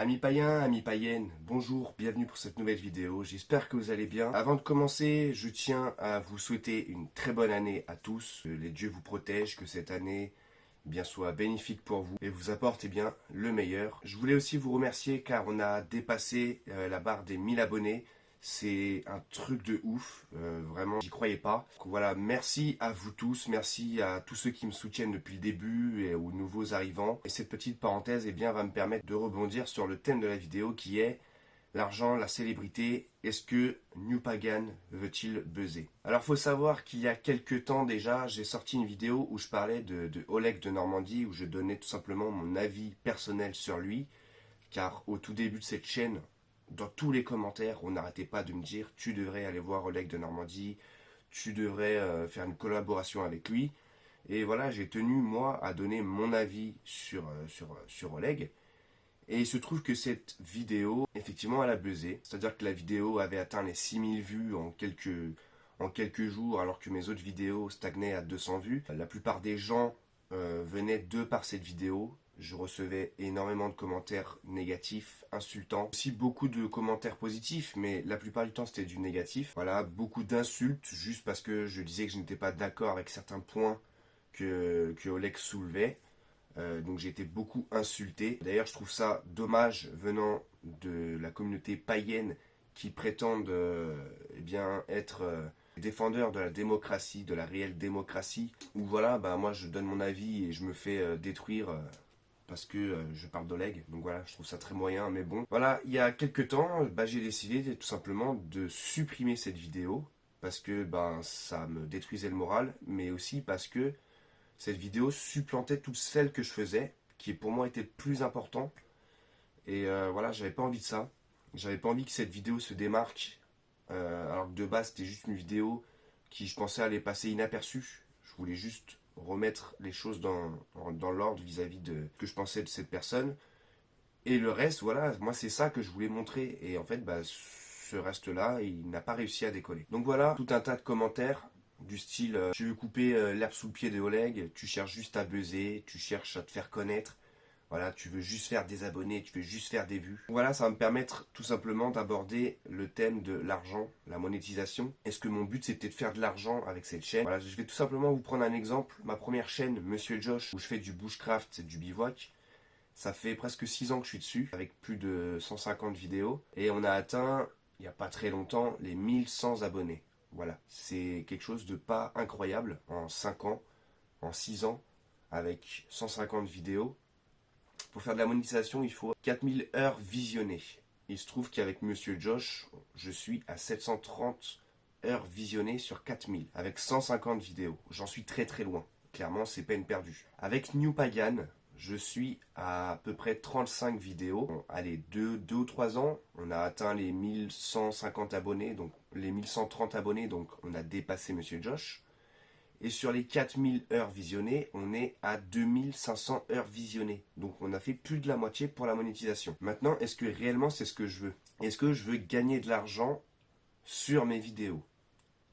Amis païens, amis païennes, bonjour, bienvenue pour cette nouvelle vidéo, j'espère que vous allez bien. Avant de commencer, je tiens à vous souhaiter une très bonne année à tous. Que les dieux vous protègent, que cette année soit bénéfique pour vous et vous apporte le meilleur. Je voulais aussi vous remercier car on a dépassé la barre des 1000 abonnés. C'est un truc de ouf, vraiment, j'y croyais pas. Donc voilà, merci à vous tous, merci à tous ceux qui me soutiennent depuis le début et aux nouveaux arrivants. Et cette petite parenthèse va me permettre de rebondir sur le thème de la vidéo qui est l'argent, la célébrité, est-ce que New Pagan veut-il buzzer? Alors faut savoir qu'il y a quelques temps déjà, j'ai sorti une vidéo où je parlais de Oleg de Normandie, où je donnais tout simplement mon avis personnel sur lui, car au tout début de cette chaîne, dans tous les commentaires, on n'arrêtait pas de me dire « tu devrais aller voir Oleg de Normandie, tu devrais faire une collaboration avec lui ». Et voilà, j'ai tenu moi à donner mon avis sur Oleg. Et il se trouve que cette vidéo, effectivement, elle a buzzé. C'est-à-dire que la vidéo avait atteint les 6000 vues en quelques jours, alors que mes autres vidéos stagnaient à 200 vues. La plupart des gens venaient de par cette vidéo. Je recevais énormément de commentaires négatifs, insultants. Aussi beaucoup de commentaires positifs, mais la plupart du temps c'était du négatif. Voilà, beaucoup d'insultes, juste parce que je disais que je n'étais pas d'accord avec certains points que Oleg soulevait. Donc j'ai été beaucoup insulté. D'ailleurs je trouve ça dommage venant de la communauté païenne qui prétendent être défendeurs de la démocratie, de la réelle démocratie. Où voilà, moi je donne mon avis et je me fais détruire parce que je parle d'Oleg. Donc voilà, je trouve ça très moyen, mais bon. Voilà, il y a quelques temps, j'ai décidé tout simplement de supprimer cette vidéo parce que ça me détruisait le moral, mais aussi parce que cette vidéo supplantait toutes celles que je faisais, qui pour moi étaient plus important. Et voilà, j'avais pas envie de ça. J'avais pas envie que cette vidéo se démarque. Alors que de base, c'était juste une vidéo qui, je pensais, allait passer inaperçue. Je voulais juste remettre les choses dans l'ordre vis-à-vis de ce que je pensais de cette personne. Et le reste, voilà, moi c'est ça que je voulais montrer. Et en fait, ce reste-là, il n'a pas réussi à décoller. Donc voilà, tout un tas de commentaires du style tu veux couper l'herbe sous le pied de Oleg, tu cherches juste à buzzer, tu cherches à te faire connaître, voilà, tu veux juste faire des abonnés, tu veux juste faire des vues. Voilà, ça va me permettre tout simplement d'aborder le thème de l'argent, la monétisation. Est-ce que mon but c'était de faire de l'argent avec cette chaîne? Voilà, je vais tout simplement vous prendre un exemple. Ma première chaîne, Monsieur Josh, où je fais du bushcraft et du bivouac, ça fait presque 6 ans que je suis dessus, avec plus de 150 vidéos, et on a atteint, il n'y a pas très longtemps, les 1100 abonnés. Voilà, c'est quelque chose de pas incroyable en 5 ans, en 6 ans, avec 150 vidéos. Pour faire de la monétisation, il faut 4000 heures visionnées. Il se trouve qu'avec Monsieur Josh, je suis à 730 heures visionnées sur 4000, avec 150 vidéos. J'en suis très très loin. Clairement, c'est peine perdue. Avec New Pagan, je suis à peu près 35 vidéos. Bon, allez, 2 ou 3 ans, on a atteint les 1150 abonnés, donc les 1130 abonnés, donc on a dépassé Monsieur Josh. Et sur les 4000 heures visionnées, on est à 2500 heures visionnées. Donc on a fait plus de la moitié pour la monétisation. Maintenant, est-ce que réellement c'est ce que je veux? Est-ce que je veux gagner de l'argent sur mes vidéos?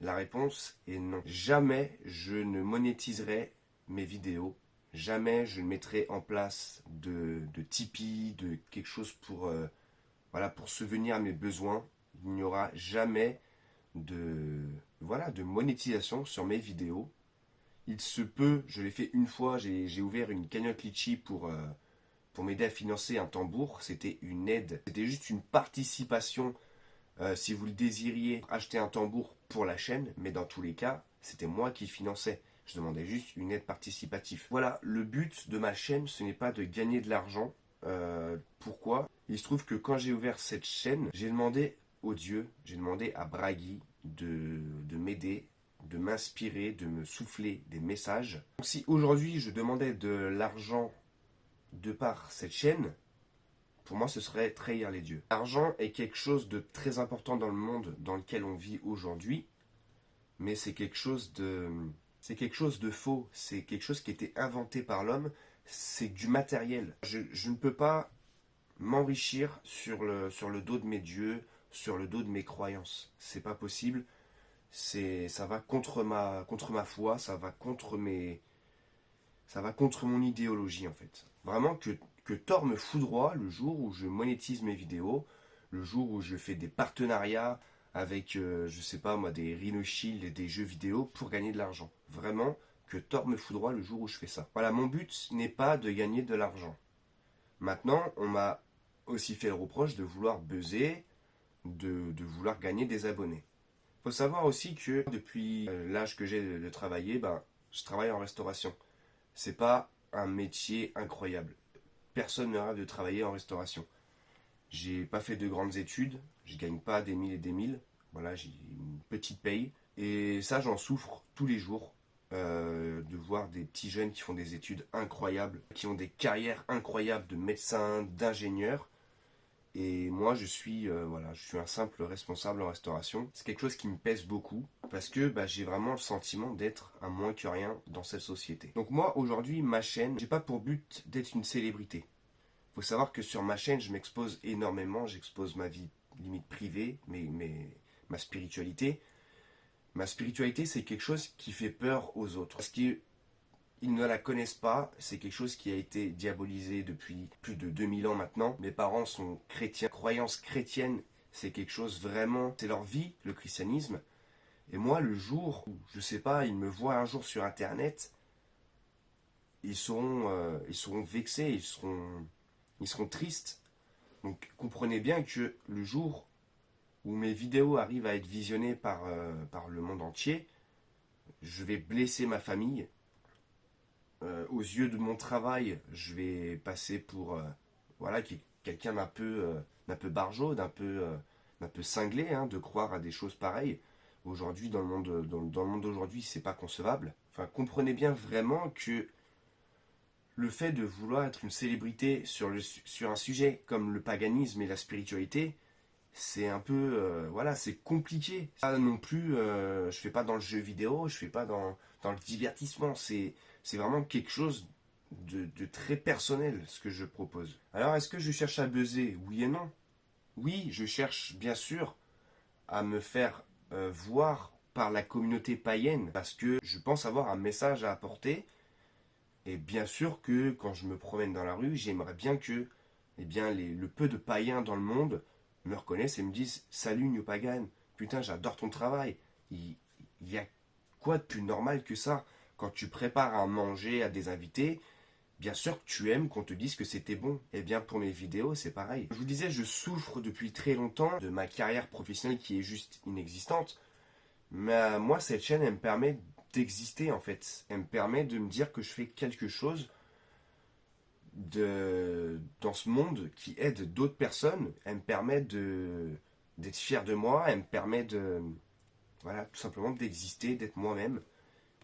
La réponse est non. Jamais je ne monétiserai mes vidéos. Jamais je ne mettrai en place de Tipeee, de quelque chose pour subvenir à mes besoins. Il n'y aura jamais de monétisation sur mes vidéos. Il se peut, je l'ai fait une fois, j'ai ouvert une cagnotte Litchi pour m'aider à financer un tambour. C'était une aide, c'était juste une participation si vous le désiriez acheter un tambour pour la chaîne, mais dans tous les cas, c'était moi qui finançais. Je demandais juste une aide participative. Voilà, le but de ma chaîne, ce n'est pas de gagner de l'argent. Pourquoi? Il se trouve que quand j'ai ouvert cette chaîne, j'ai demandé aux dieux, j'ai demandé à Bragi de m'aider, de m'inspirer, de me souffler des messages. Donc si aujourd'hui je demandais de l'argent de par cette chaîne, pour moi ce serait trahir les dieux. L'argent est quelque chose de très important dans le monde dans lequel on vit aujourd'hui, mais c'est quelque chose de faux, c'est quelque chose qui a été inventé par l'homme, c'est du matériel. Je ne peux pas m'enrichir sur le dos de mes dieux, sur le dos de mes croyances. C'est pas possible. Ça va contre ma foi, ça va contre mon idéologie en fait. Vraiment que que Thor me foudroie le jour où je monétise mes vidéos, le jour où je fais des partenariats avec, je sais pas moi, des Rhino Shield et des jeux vidéo pour gagner de l'argent. Vraiment, que Thor me foudroie le jour où je fais ça. Voilà, mon but n'est pas de gagner de l'argent. Maintenant, on m'a aussi fait le reproche de vouloir buzzer, de vouloir gagner des abonnés. Il faut savoir aussi que depuis l'âge que j'ai de travailler, ben, je travaille en restauration. C'est pas un métier incroyable. Personne ne rêve de travailler en restauration. J'ai pas fait de grandes études, je gagne pas des mille et des mille. Voilà, j'ai une petite paye. Et ça, j'en souffre tous les jours. De voir des petits jeunes qui font des études incroyables, qui ont des carrières incroyables de médecins, d'ingénieurs. Et moi, voilà, je suis un simple responsable en restauration. C'est quelque chose qui me pèse beaucoup parce que j'ai vraiment le sentiment d'être un moins que rien dans cette société. Donc moi, aujourd'hui, ma chaîne, j'ai pas pour but d'être une célébrité. Faut savoir que sur ma chaîne, je m'expose énormément. J'expose ma vie limite privée, ma spiritualité. Ma spiritualité, c'est quelque chose qui fait peur aux autres. Parce qu'ils ne la connaissent pas. C'est quelque chose qui a été diabolisé depuis plus de 2000 ans maintenant. Mes parents sont chrétiens. Croyance chrétienne, c'est quelque chose vraiment... C'est leur vie, le christianisme. Et moi, le jour où, je sais pas, ils me voient un jour sur Internet, ils seront vexés, ils seront tristes. Donc comprenez bien que le jour où mes vidéos arrivent à être visionnées par le monde entier, je vais blesser ma famille. Aux yeux de mon travail, je vais passer pour voilà, quelqu'un d'un peu barjot, d'un peu cinglé, hein, de croire à des choses pareilles. Aujourd'hui, dans le monde d'aujourd'hui, c'est pas concevable. Enfin, comprenez bien vraiment que le fait de vouloir être une célébrité sur un sujet comme le paganisme et la spiritualité, c'est un peu, voilà, c'est compliqué. Ça non plus, je fais pas dans le jeu vidéo, je fais pas dans le divertissement. C'est vraiment quelque chose de très personnel, ce que je propose. Alors, est-ce que je cherche à buzzer? Oui et non. Oui, je cherche bien sûr à me faire voir par la communauté païenne, parce que je pense avoir un message à apporter. Et bien sûr que quand je me promène dans la rue, j'aimerais bien que le peu de païens dans le monde me reconnaissent et me disent « Salut New Pagan, putain j'adore ton travail ». Il y a quoi de plus normal que ça? Quand tu prépares à manger à des invités, bien sûr que tu aimes qu'on te dise que c'était bon. Et bien pour mes vidéos, c'est pareil. Je vous disais, je souffre depuis très longtemps de ma carrière professionnelle qui est juste inexistante. Mais moi, cette chaîne, elle me permet d'exister en fait. Elle me permet de me dire que je fais quelque chose dans ce monde qui aide d'autres personnes. Elle me permet d'être fier de moi. Elle me permet voilà, tout simplement d'exister, d'être moi-même.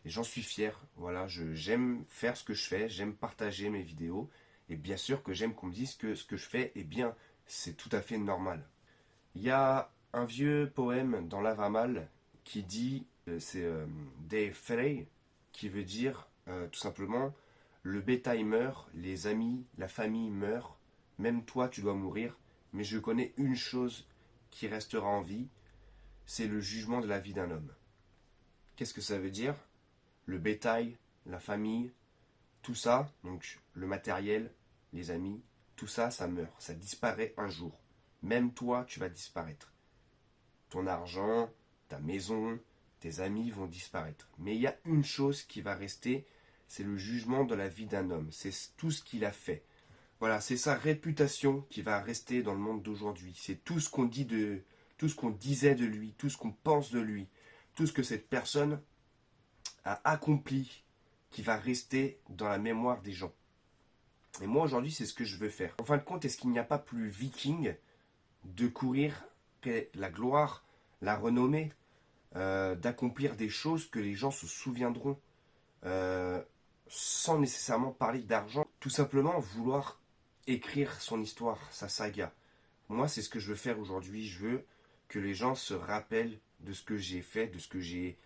Et j'en suis fier. Voilà, j'aime faire ce que je fais, j'aime partager mes vidéos. Et bien sûr que j'aime qu'on me dise que ce que je fais est bien. C'est tout à fait normal. Il y a un vieux poème dans l'Avamal qui dit, c'est Dave Ferey, qui veut dire tout simplement, le bétail meurt, les amis, la famille meurent, même toi tu dois mourir, mais je connais une chose qui restera en vie, c'est le jugement de la vie d'un homme. Qu'est-ce que ça veut dire? Le bétail, la famille, tout ça, donc le matériel, les amis, tout ça, ça meurt, ça disparaît un jour. Même toi, tu vas disparaître. Ton argent, ta maison, tes amis vont disparaître. Mais il y a une chose qui va rester, c'est le jugement de la vie d'un homme. C'est tout ce qu'il a fait. Voilà, c'est sa réputation qui va rester dans le monde d'aujourd'hui. C'est tout ce qu'on dit tout ce qu'on disait de lui, tout ce qu'on pense de lui, tout ce que cette personne a accompli, qui va rester dans la mémoire des gens. Et moi aujourd'hui, c'est ce que je veux faire. En fin de compte, est-ce qu'il n'y a pas plus viking de courir la gloire, la renommée, d'accomplir des choses que les gens se souviendront, sans nécessairement parler d'argent, tout simplement vouloir écrire son histoire, sa saga. Moi, c'est ce que je veux faire aujourd'hui. Je veux que les gens se rappellent de ce que j'ai fait, de ce que j'ai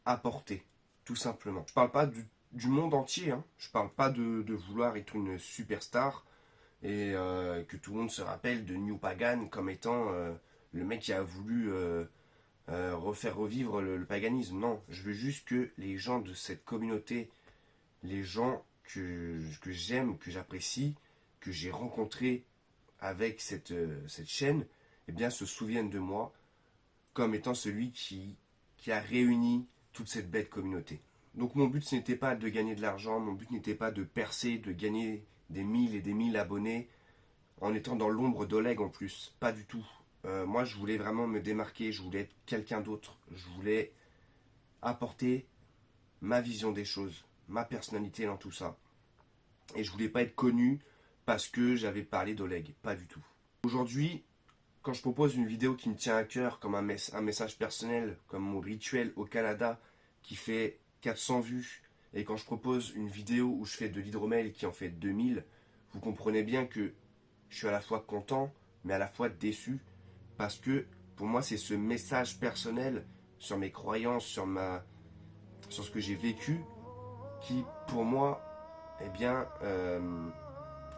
apporté, tout simplement. Je parle pas du monde entier, hein. Je parle pas de vouloir être une superstar et que tout le monde se rappelle de New Pagan comme étant le mec qui a voulu refaire revivre le paganisme. Non, je veux juste que les gens de cette communauté, les gens que j'aime, que j'apprécie, que j'ai rencontrés avec cette chaîne, eh bien, se souviennent de moi comme étant celui qui a réuni toute cette belle communauté. Donc mon but, ce n'était pas de gagner de l'argent, mon but n'était pas de percer, de gagner des 1000 et des 1000 abonnés en étant dans l'ombre d'Oleg en plus. Pas du tout. Moi, je voulais vraiment me démarquer, je voulais être quelqu'un d'autre. Je voulais apporter ma vision des choses, ma personnalité dans tout ça. Et je voulais pas être connu parce que j'avais parlé d'Oleg. Pas du tout. Aujourd'hui, quand je propose une vidéo qui me tient à cœur, comme un message personnel, comme mon rituel au Canada qui fait 400 vues, et quand je propose une vidéo où je fais de l'hydromel qui en fait 2000, vous comprenez bien que je suis à la fois content, mais à la fois déçu, parce que pour moi c'est ce message personnel sur mes croyances, sur ce que j'ai vécu, qui pour moi, eh bien,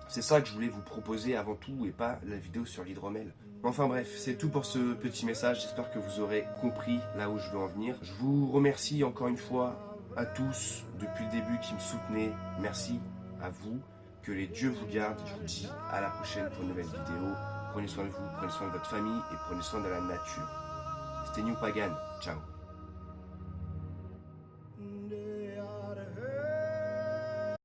c'est ça que je voulais vous proposer avant tout, et pas la vidéo sur l'hydromel. Enfin bref, c'est tout pour ce petit message, j'espère que vous aurez compris là où je veux en venir. Je vous remercie encore une fois à tous depuis le début qui me soutenaient, merci à vous, que les dieux vous gardent, je vous dis à la prochaine pour une nouvelle vidéo. Prenez soin de vous, prenez soin de votre famille et prenez soin de la nature. C'était New Pagan, ciao.